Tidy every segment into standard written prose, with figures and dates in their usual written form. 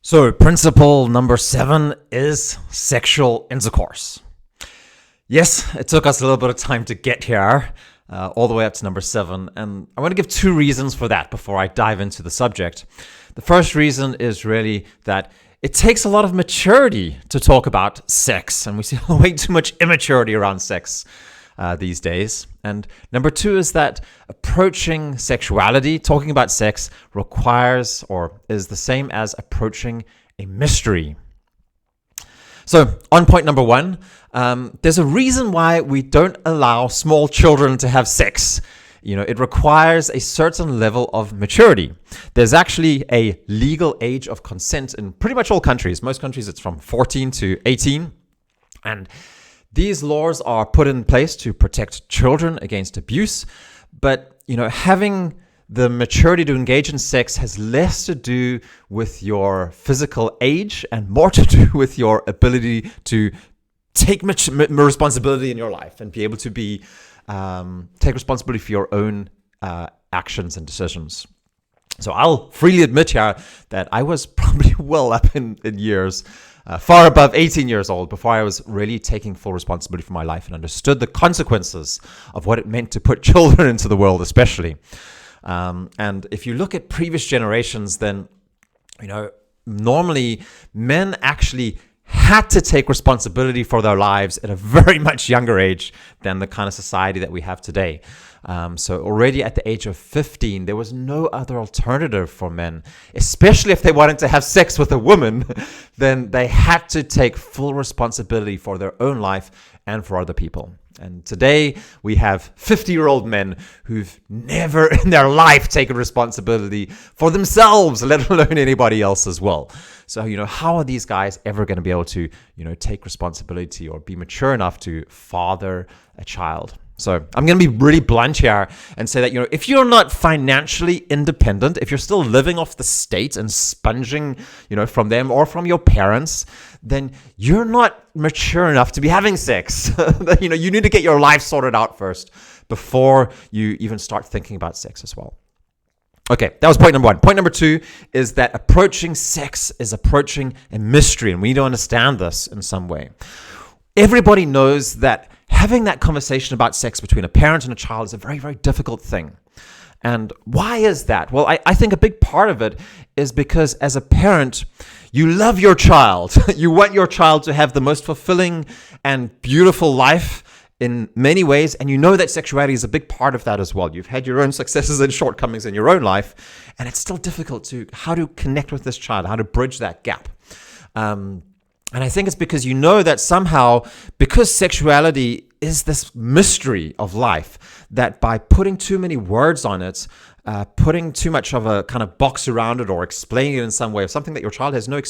So, principle number 7 is sexual intercourse. Yes, it took us a little bit of time to get here, all the way up to number 7, and I want to give 2 reasons for that before I dive into the subject. The first reason is really that it takes a lot of maturity to talk about sex, and we see way too much immaturity around sex these days. And number 2 is that approaching sexuality, talking about sex, requires or is the same as approaching a mystery. So on point number 1, there's a reason why we don't allow small children to have sex. It requires a certain level of maturity. There's actually a legal age of consent in pretty much all countries. Most countries it's from 14 to 18. And these laws are put in place to protect children against abuse. But, having the maturity to engage in sex has less to do with your physical age and more to do with your ability to take responsibility in your life and be able to take responsibility for your own actions and decisions. So I'll freely admit here that I was probably well up in years, far above 18 years old, before I was really taking full responsibility for my life and understood the consequences of what it meant to put children into the world, especially. And if you look at previous generations, then, normally men actually had to take responsibility for their lives at a very much younger age than the kind of society that we have today. So already at the age of 15, there was no other alternative for men, especially if they wanted to have sex with a woman, then they had to take full responsibility for their own life and for other people. And today we have 50-year-old men who've never in their life taken responsibility for themselves, let alone anybody else as well. So, how are these guys ever going to be able to, take responsibility or be mature enough to father a child? So I'm going to be really blunt here and say that, if you're not financially independent, if you're still living off the state and sponging, from them or from your parents, then you're not mature enough to be having sex. You need to get your life sorted out first before you even start thinking about sex as well. Okay, that was point number 1. Point number 2 is that approaching sex is approaching a mystery, and we need to understand this in some way. Everybody knows that having that conversation about sex between a parent and a child is a very, very difficult thing. And why is that? Well, I think a big part of it is because as a parent, you love your child. You want your child to have the most fulfilling and beautiful life in many ways, and you know that sexuality is a big part of that as well. You've had your own successes and shortcomings in your own life, and it's still difficult how to connect with this child, how to bridge that gap. And I think it's because you know that somehow, because sexuality is this mystery of life, that by putting too many words on it, putting too much of a kind of box around it or explaining it in some way of something that your child has no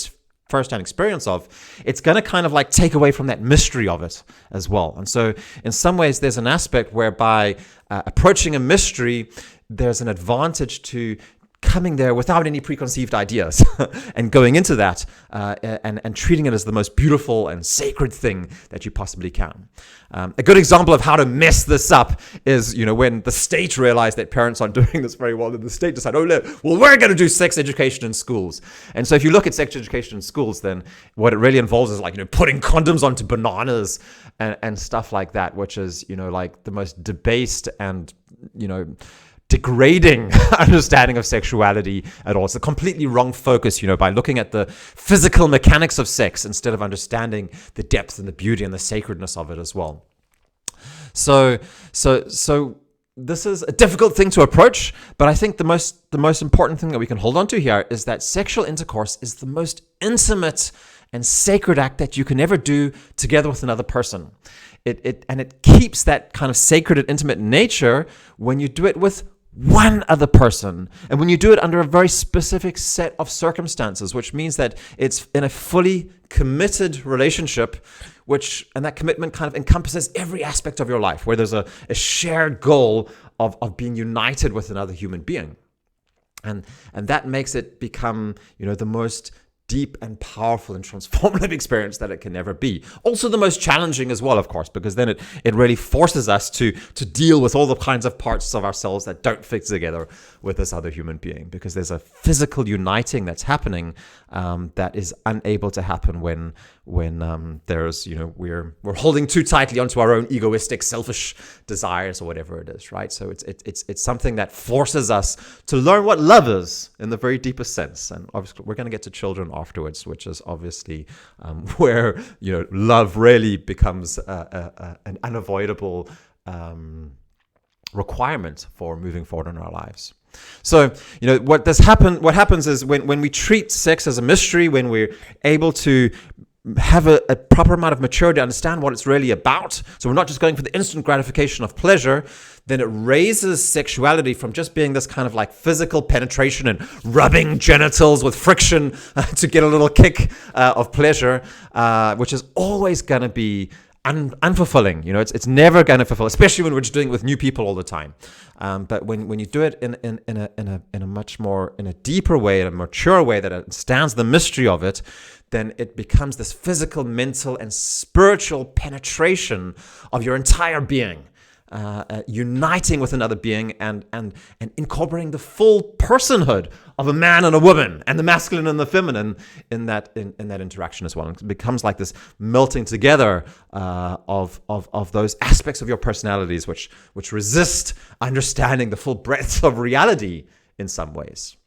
first-hand experience of, it's going to kind of like take away from that mystery of it as well. And so in some ways, there's an aspect whereby approaching a mystery, there's an advantage to coming there without any preconceived ideas and going into that and treating it as the most beautiful and sacred thing that you possibly can. A good example of how to mess this up is, when the state realized that parents aren't doing this very well, then the state decided, we're going to do sex education in schools. And so if you look at sex education in schools, then what it really involves is like, putting condoms onto bananas and stuff like that, which is, like the most debased and, degrading understanding of sexuality at all. It's a completely wrong focus, by looking at the physical mechanics of sex instead of understanding the depth and the beauty and the sacredness of it as well. So this is a difficult thing to approach, but I think the most important thing that we can hold on to here is that sexual intercourse is the most intimate and sacred act that you can ever do together with another person. It keeps that kind of sacred and intimate nature when you do it with one other person, and when you do it under a very specific set of circumstances, which means that it's in a fully committed relationship, and that commitment kind of encompasses every aspect of your life, where there's a shared goal of being united with another human being. And that makes it become, the most deep and powerful and transformative experience that it can never be. Also the most challenging as well, of course, because then it really forces us to deal with all the kinds of parts of ourselves that don't fit together with this other human being, because there's a physical uniting that's happening that is unable to happen when there's, we're holding too tightly onto our own egoistic, selfish desires or whatever it is, right? So it's something that forces us to learn what love is in the very deepest sense. And obviously we're going to get to children afterwards, which is obviously where love really becomes an unavoidable requirement for moving forward in our lives. So what happens is when we treat sex as a mystery, when we're able to have a proper amount of maturity to understand what it's really about, so we're not just going for the instant gratification of pleasure, then it raises sexuality from just being this kind of like physical penetration and rubbing genitals with friction to get a little kick of pleasure, which is always going to be unfulfilling. It's never going to fulfill, especially when we're just doing it with new people all the time. But when you do it in a much more, in a deeper way, in a mature way that understands the mystery of it, then it becomes this physical, mental, and spiritual penetration of your entire being, uniting with another being and incorporating the full personhood of a man and a woman, and the masculine and the feminine in that interaction as well. And it becomes like this melting together of those aspects of your personalities which resist understanding the full breadth of reality in some ways.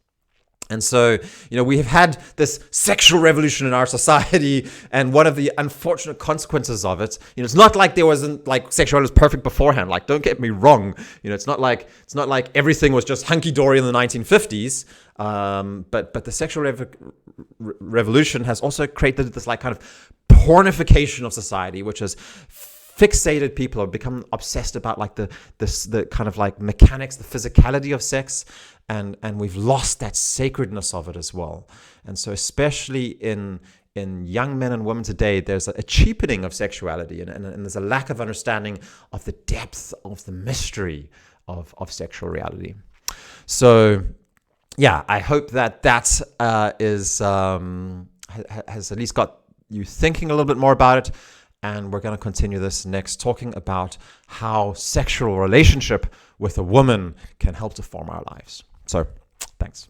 And so, we have had this sexual revolution in our society, and one of the unfortunate consequences of it, it's not like there wasn't like sexuality was perfect beforehand. Like, don't get me wrong. It's not like everything was just hunky dory in the 1950s. But the sexual revolution has also created this like kind of pornification of society, which has fixated people or become obsessed about like the kind of like mechanics, the physicality of sex. And we've lost that sacredness of it as well. And so especially in young men and women today, there's a cheapening of sexuality and there's a lack of understanding of the depth of the mystery of sexual reality. So yeah, I hope that has at least got you thinking a little bit more about it. And we're going to continue this next, talking about how sexual relationship with a woman can help to form our lives. So, thanks.